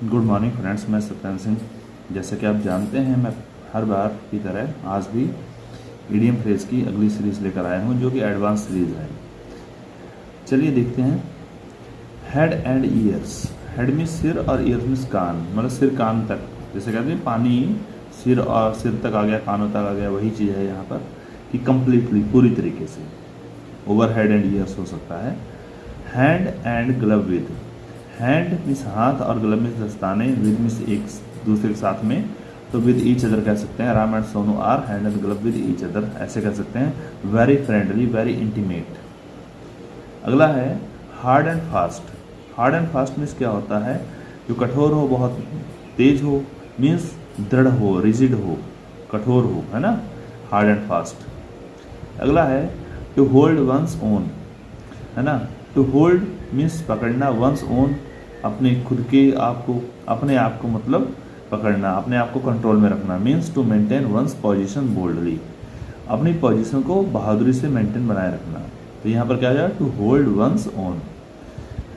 Good morning friends, मैं सत्येंद्र सिंह। जैसे कि आप जानते हैं, मैं हर बार की तरह आज भी ईडीएम फ्रेज की अगली सीरीज़ लेकर आया हूं, जो कि एडवांस सीरीज़ है। चलिए देखते हैं। Head and years. हेड में सिर और ईयर्स में कान, मतलब सिर कान तक। जैसे कहते हैं पानी सिर और सिर तक आ गया, कानों तक आ गया, वही चीज़ है यहाँ पर कि कंप्लीटली पूरी तरीके से। ओवर हेड एंड ईयर्स हो सकता है। Hand and glove with. Hand means हाथ और ग्लव मीन्स दस्ताने, विद मीन्स एक दूसरे के साथ में, तो विद ईच अदर कह सकते हैं। Ram and Sonu are hand and glove with each other, ऐसे कह सकते हैं। Very friendly, very intimate. अगला है hard and fast. Hard and fast means क्या होता है? जो कठोर हो, बहुत तेज हो, मीन्स दृढ़ हो, रिजिड हो, कठोर हो, है ना, हार्ड एंड फास्ट। अगला है टू होल्ड वंस ओन, है ना। टू होल्ड मीन्स पकड़ना, वंस ओन अपने खुद के आप को, अपने आप को मतलब पकड़ना, अपने आप को कंट्रोल में रखना। Means to maintain one's position boldly, अपनी पोजीशन को बहादुरी से मेंटेन बनाए रखना। तो यहाँ पर क्या आ जाएगा? टू होल्ड वंस ओन,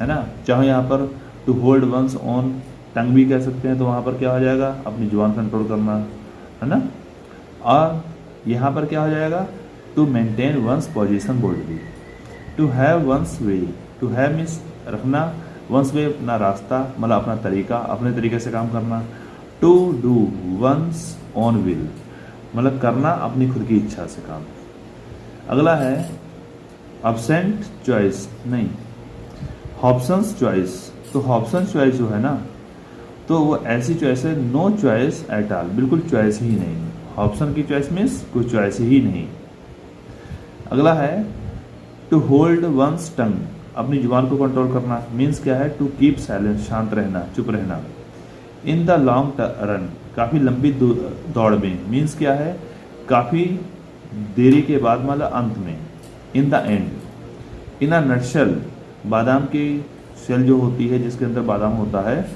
है ना। चाहे यहाँ पर टू होल्ड वंस ओन टंग भी कह सकते हैं, तो वहाँ पर क्या हो जाएगा? अपनी जुबान कंट्रोल करना, है ना। और यहाँ पर क्या हो जाएगा? To maintain one's position boldly. To have one's way. To have means रखना, वंस वे अपना रास्ता, मतलब अपना तरीका, अपने तरीके से काम करना। To do one's own will, मतलब करना अपनी खुद की इच्छा से काम। अगला है अब्सेंट चॉइस, नहीं, हॉब्सन्स चॉइस। तो हॉब्सन चॉइस जो है ना, तो वो ऐसी चॉइस है, नो चॉइस एट ऑल, बिल्कुल चॉइस ही नहीं। हॉब्सन की चॉइस मीन्स कोई चॉइस ही नहीं। अगला है टू होल्ड वंस टंग, अपनी जुबान को कंट्रोल करना। मीन्स क्या है? टू कीप साइलेंस, शांत रहना, चुप रहना। इन द लॉन्ग रन, काफ़ी लंबी दौड़ में। मीन्स क्या है? काफ़ी देरी के बाद, मतलब अंत में। In the end. In a nutshell, बादाम की शेल जो होती है, जिसके अंदर बादाम होता है,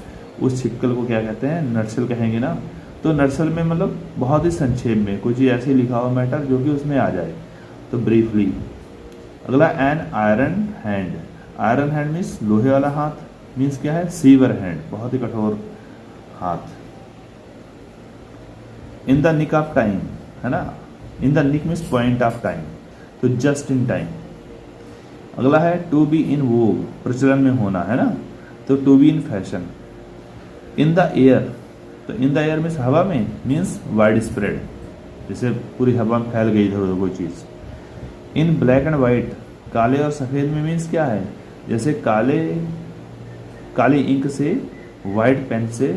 उस छिक्कल को क्या कहते हैं? नटशेल कहेंगे ना। तो नटशेल में मतलब बहुत ही संक्षेप में कोई चीज़ ऐसी लिखा हुआ मैटर जो कि उसमें आ जाए, तो ब्रीफली। अगला an iron hand. Iron hand means लोहे वाला हाथ। मीन्स क्या है? सीवर हैंड, बहुत ही कठोर हाथ। In the nick of time, है ना। In the nick means point of time, तो जस्ट इन टाइम। अगला है टू बी इन वोग, प्रचलन में होना, है ना, तो to be in fashion. In the air, तो इन द एयर मीन्स हवा में, मीन्स वाइड स्प्रेड, जैसे पूरी हवा में फैल गई इधर उधर कोई चीज़। इन ब्लैक एंड वाइट, काले और सफ़ेद में, मीन्स क्या है? जैसे काली इंक से वाइट पेन से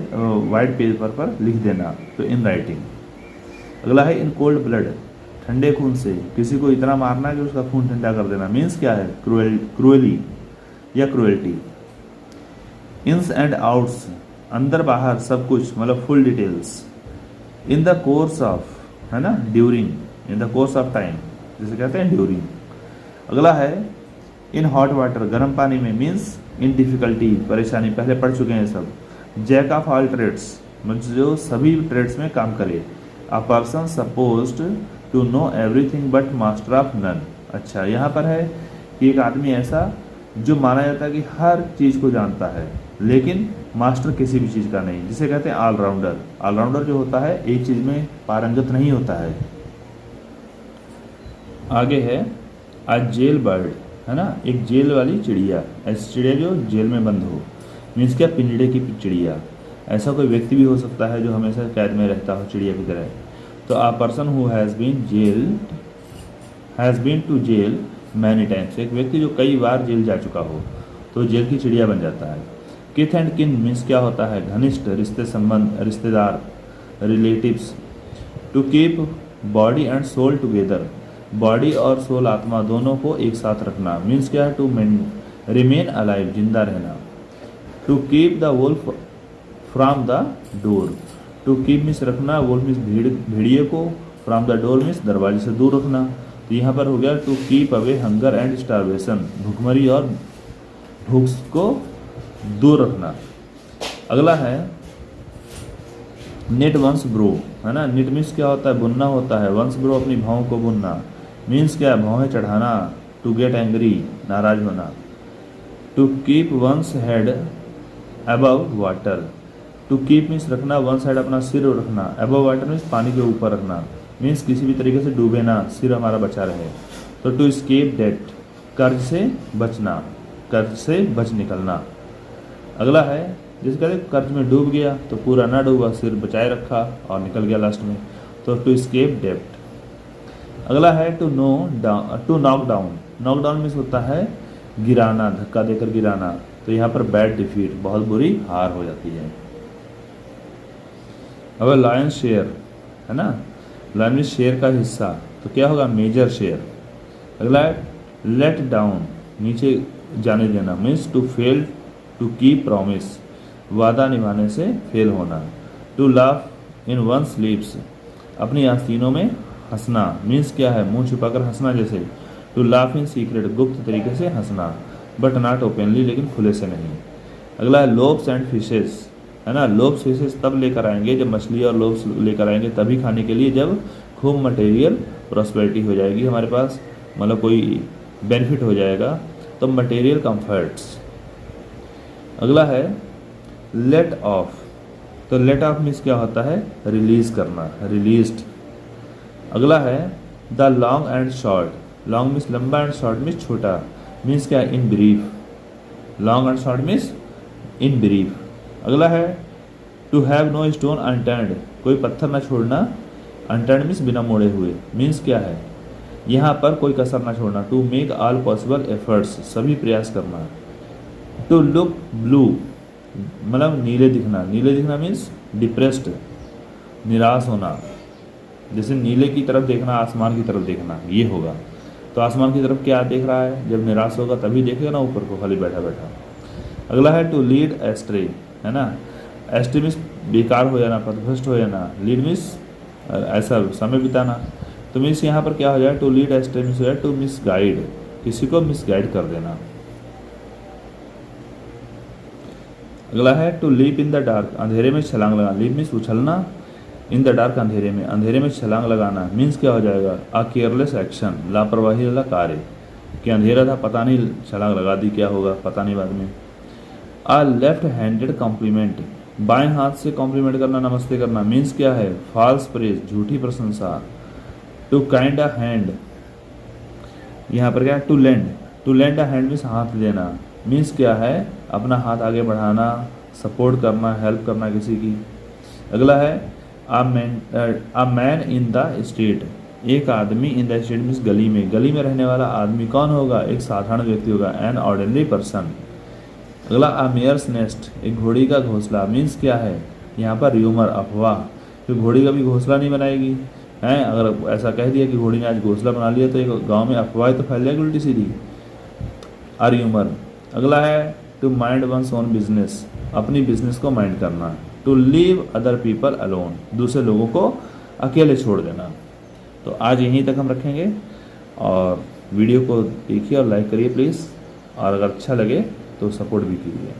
वाइट पेपर पर लिख देना, तो इन राइटिंग। अगला है इन कोल्ड ब्लड, ठंडे खून से, किसी को इतना मारना कि उसका खून ठंडा कर देना। मीन्स क्या है? क्रूएली या क्रूएल्टी। इन्स एंड आउट्स, अंदर बाहर सब कुछ, मतलब full details. In the course of, है ना, during, in the course of time, जिसे कहते हैं ड्यूरिंग। अगला है इन हॉट वाटर, गर्म पानी में। मीन्स इन डिफिकल्टी, परेशानी, पहले पढ़ चुके हैं सब। जैक ऑफ ऑल ट्रेड्स, मतलब जो सभी ट्रेड्स में काम करे। A person supposed to know everything but master of none. अच्छा, यहाँ पर है कि एक आदमी ऐसा जो माना जाता है कि हर चीज़ को जानता है, लेकिन मास्टर किसी भी चीज़ का नहीं, जिसे कहते हैं ऑलराउंडर। ऑलराउंडर जो होता है, एक चीज़ में पारंगत नहीं होता है। आगे है अ जेल बर्ड, है ना, एक जेल वाली चिड़िया। ऐसी चिड़िया जो जेल में बंद हो, मीन्स क्या? पिंजड़े की चिड़िया। ऐसा कोई व्यक्ति भी हो सकता है जो हमेशा कैद में रहता हो, चिड़िया की तरह। तो a person who has been to jail many times, एक व्यक्ति जो कई बार जेल जा चुका हो, तो जेल की चिड़िया बन जाता है। किथ एंड किन मीन्स क्या होता है? घनिष्ठ, रिश्ते संबंध, रिश्तेदार, relatives. To keep body and soul together, body और सोल, आत्मा दोनों को एक साथ रखना। मीन्स क्या है? टू रिमेन अलाइव, जिंदा रहना। To keep the wolf from the door, to keep means रखना, वुल्फ मीन्स भेड़िए को, फ्रॉम द डोर मीन्स दरवाजे से दूर रखना। तो यहाँ पर हो गया to keep away hunger and starvation, भूखमरी और भूख को दूर रखना। अगला है नेट वंस ब्रो, है ना। नेट मीन्स क्या होता है? बुनना होता है। वंस ब्रो, अपनी भावों को बुनना। मीन्स क्या है? भौहें चढ़ाना, टू गेट एंग्री, नाराज होना। To keep one's head above water, to keep means रखना, वन साइड अपना सिर रखना, अबव वाटर मीन्स पानी के ऊपर रखना, मीन्स किसी भी तरीके से डूबे ना, सिर हमारा बचा रहे। तो टू स्केप डेट, कर्ज से बचना, कर्ज से बच निकलना। अगला है जैसे कहते हैं कर्ज में डूब गया तो पूरा ना डूबा, सिर बचाए रखा और निकल गया लास्ट में, तो टू स्केप डेप्ट। अगला है to knock down, knock down means होता है गिराना, धक्का देकर गिराना, तो यहाँ पर बैड डिफीट, बहुत बुरी हार हो जाती है। अब लायन शेयर है ना, लायन मीन्स शेयर का हिस्सा, तो क्या होगा मेजर शेयर। अगला है लेट डाउन, नीचे जाने देना, means to fail to keep promise, वादा निभाने से फेल होना। To laugh in one's sleeves, अपनी आस्तीनों में हंसना, मीन्स क्या है मुंह छुपाकर हंसना जैसे। टू लाफ इन सीक्रेट, गुप्त तरीके से हंसना, बट नॉट ओपनली, लेकिन खुले से नहीं। अगला है लोब्स एंड फिशेस है ना, लोब्स फिशेस तब लेकर आएंगे जब मछली और लोब्स लेकर आएंगे तभी खाने के लिए, जब खूब मटेरियल प्रॉस्पेरिटी हो जाएगी हमारे पास, मतलब कोई बेनिफिट हो जाएगा, तो मटेरियल कंफर्ट्स। अगला है लेट ऑफ, तो लेट ऑफ मीन्स क्या होता है रिलीज करना, रिलीज्ड। अगला है the long and short, long means लंबा एंड शॉर्ट मीन्स छोटा, मीन्स क्या in brief, long and short means in brief. अगला है to have no stone unturned, कोई पत्थर ना छोड़ना, अनटर्न्ड मीन्स बिना मोड़े हुए, मीन्स क्या है यहाँ पर कोई कसर ना छोड़ना। To make all possible efforts, सभी प्रयास करना। टू लुक ब्लू, मतलब नीले दिखना, नीले दिखना मीन्स डिप्रेस्ड, निराश होना, जैसे नीले की तरफ देखना, आसमान की तरफ देखना, ये होगा। तो आसमान की तरफ क्या देख रहा है, जब निराश होगा तभी देखेगा ना ऊपर को खाली बैठा बैठा। अगला है टू लीड एस्ट्रे है ना, एस्ट्रे मीन्स बेकार हो जाना, पथभ्रष्ट हो जाना, लीड मीन्स ऐसा समय बिताना, तो मीन्स यहाँ पर क्या हो जाए टू लीड एस्ट्रे मीन्स हो जाए टू मिस गाइड, किसी को मिस गाइड कर देना। अगला है to leap in the dark, अंधेरे में छलांग लगाना, लीप मीन्स उछलना, इन द डार्क अंधेरे में, अंधेरे में छलांग लगाना, मीन्स क्या हो जाएगा अ केयरलेस एक्शन, लापरवाही वाला कार्य, कि अंधेरा था पता नहीं छलांग लगा दी, क्या होगा पता नहीं बाद में। आ लेफ्ट हैंडेड कॉम्प्लीमेंट, बाएं हाथ से कॉम्प्लीमेंट करना, नमस्ते करना, मीन्स क्या है फॉल्स प्रेज, झूठी प्रशंसा। टू काइंड अ हैंड, यहाँ पर क्या है to lend a hand means हाथ देना, मीन्स क्या है अपना हाथ आगे बढ़ाना, सपोर्ट करना, हेल्प करना किसी की। अगला है a man in the street, एक आदमी इन द स्ट्रीट मीन्स गली में, गली में रहने वाला आदमी कौन होगा एक साधारण व्यक्ति होगा, एन ऑर्डिनरी पर्सन। अगला अ मेयर्स नेस्ट, एक घोड़ी का घोंसला, मीन्स क्या है यहाँ पर र्यूमर, अफवाह, तो घोड़ी कभी घोंसला नहीं बनाएगी हैं, अगर ऐसा कह दिया कि घोड़ी ने आज घोंसला बना लिया तो एक गांव में अफवाह तो फैल जाएगी उल्टी सीधी, अ र्यूमर। अगला है to mind one's own business, अपनी बिजनेस को माइंड करना। To leave other people alone, दूसरे लोगों को अकेले छोड़ देना। तो आज यहीं तक हम रखेंगे और वीडियो को देखिए और लाइक करिए प्लीज़, और अगर अच्छा लगे तो सपोर्ट भी कीजिए।